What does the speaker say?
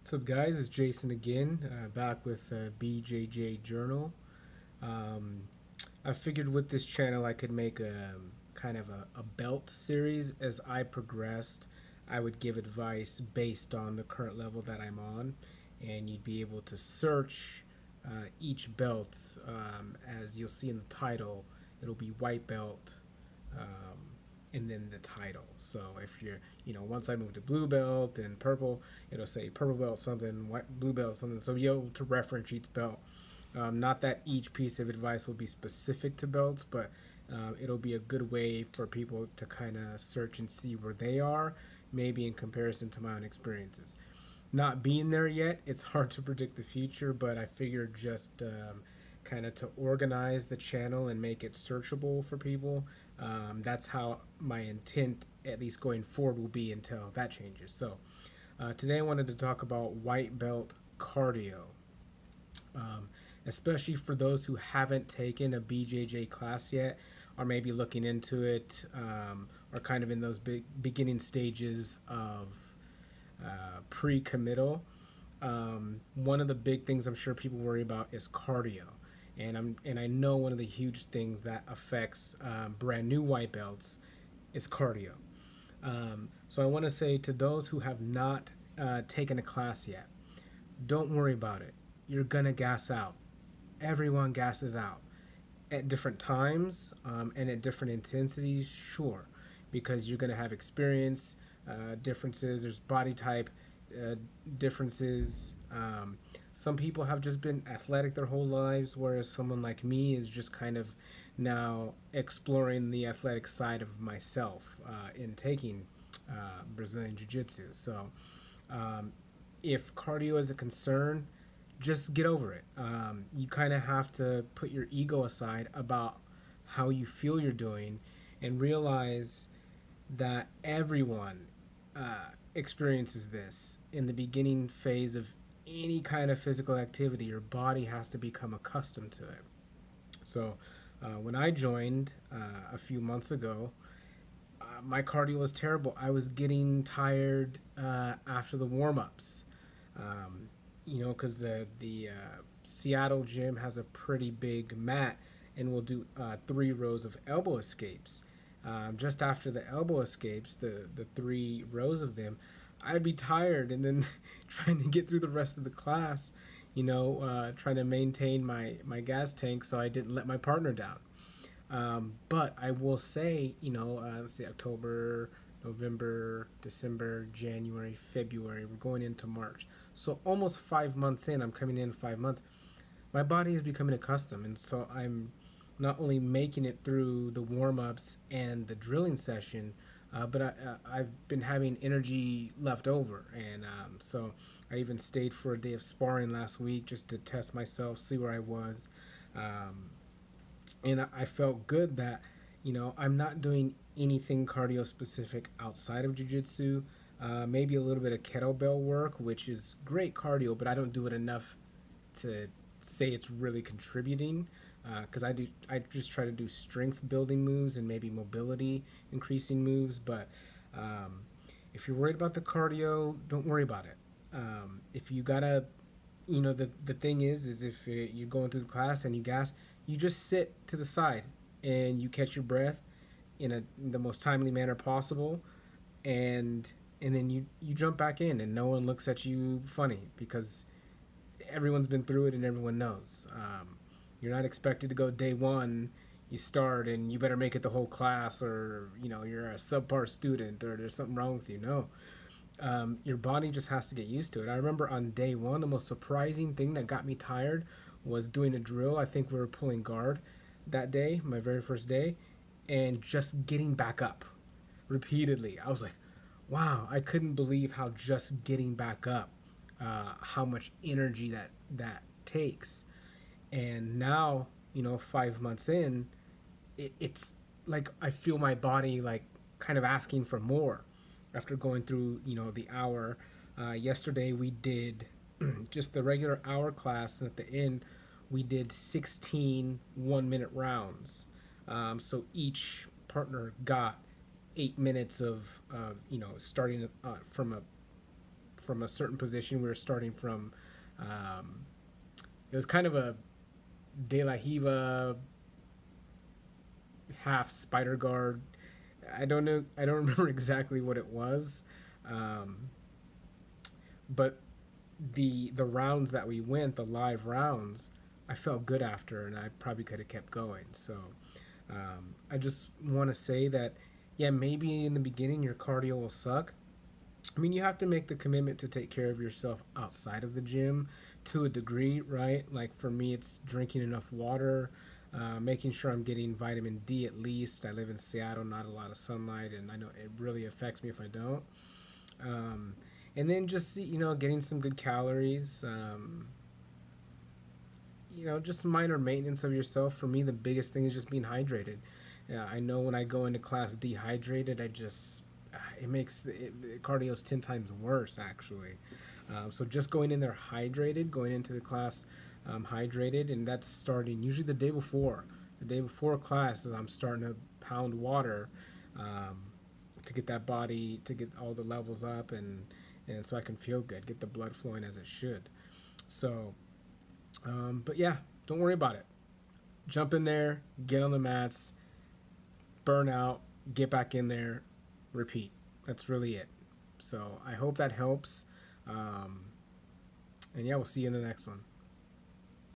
What's up, guys? It's Jason again, back with BJJ Journal. Um, I figured with this channel I could make a kind of a belt series. As I progressed, I would give advice based on the current level that I'm on, and you'd be able to search each belt. As you'll see in the title, it'll be white belt, um, and then the title. So if you're, once I move to blue belt and purple, it'll say purple belt something, white blue belt something. So you're able to reference each belt. Not that each piece of advice will be specific to belts, but it'll be a good way for people to kind of search and see where they are, maybe in comparison to my own experiences. Not being there yet, it's hard to predict the future, but I figured just kind of to organize the channel and make it searchable for people. That's how my intent, at least going forward, will be until that changes. So today I wanted to talk about white belt cardio, um, especially for those who haven't taken a BJJ class yet, or maybe looking into it, or kind of in those beginning stages of pre-committal. One of the big things I'm sure people worry about is cardio, and I know one of the huge things that affects brand new white belts is cardio. So I want to say to those who have not taken a class yet, don't worry about it. You're gonna gas out. Everyone gasses out at different times, and at different intensities, sure, because you're gonna have experience differences. There's body type uh, differences. Some people have just been athletic their whole lives, whereas someone like me is just kind of now exploring the athletic side of myself in taking Brazilian Jiu Jitsu. So, um, if cardio is a concern, just get over it. You kind of have to put your ego aside about how you feel you're doing and realize that everyone experiences this in the beginning phase of any kind of physical activity. Your body has to become accustomed to it. So, when I joined a few months ago, my cardio was terrible. I was getting tired after the warm ups. Um, because the Seattle gym has a pretty big mat, and we'll do 3 rows of elbow escapes. Just after the elbow escapes, the 3 rows of them, I'd be tired, and then trying to get through the rest of the class, trying to maintain my gas tank so I didn't let my partner down. But I will say, let's see, October, November, December, January, February. We're going into March. So almost 5 months in, I'm coming in 5 months. My body is becoming accustomed, and so I'm not only making it through the warm ups and the drilling session, but I've been having energy left over, and so I even stayed for a day of sparring last week just to test myself, see where I was. Um, and I felt good that I'm not doing anything cardio specific outside of jiu-jitsu. Maybe a little bit of kettlebell work, which is great cardio, but I don't do it enough to say it's really contributing, because I just try to do strength building moves and maybe mobility increasing moves. But um, if you're worried about the cardio, don't worry about it. If you gotta, the thing is if you're going through the class and you gas, you just sit to the side and you catch your breath in the most timely manner possible, and then you jump back in, and no one looks at you funny because everyone's been through it and everyone knows. You're not expected to go day one. You start and you better make it the whole class, or you're a subpar student, or there's something wrong with you. No, your body just has to get used to it. I remember on day one, the most surprising thing that got me tired was doing a drill. I think we were pulling guard that day, my very first day, and just getting back up repeatedly. I was like, wow, I couldn't believe how just getting back up, how much energy that takes. And now, 5 months in, it's like I feel my body like kind of asking for more after going through the hour. Yesterday we did just the regular hour class, and at the end we did 16 1-minute rounds. So each partner got 8 minutes of starting from a certain position. We were starting from, um, it was kind of a De La Hiva half spider guard. I don't know. I don't remember exactly what it was, um, but the rounds that we went, the live rounds, I felt good after, and I probably could have kept going. So I just want to say that, yeah, maybe in the beginning your cardio will suck. I mean, you have to make the commitment to take care of yourself outside of the gym to a degree, right? Like for me, it's drinking enough water, making sure I'm getting vitamin D at least. I live in Seattle, not a lot of sunlight, and I know it really affects me if I don't. Um, and then just getting some good calories. Just minor maintenance of yourself. For me, the biggest thing is just being hydrated. I know when I go into class dehydrated, it makes cardio's 10 times worse actually. So just going in there hydrated, going into the class hydrated, and that's starting usually the day before. The day before class is I'm starting to pound water um, to get that body to get all the levels up and so I can feel good, get the blood flowing as it should. So, but yeah, don't worry about it. Jump in there, get on the mats, burn out, get back in there, repeat. That's really it. So I hope that helps. Um, and yeah, we'll see you in the next one.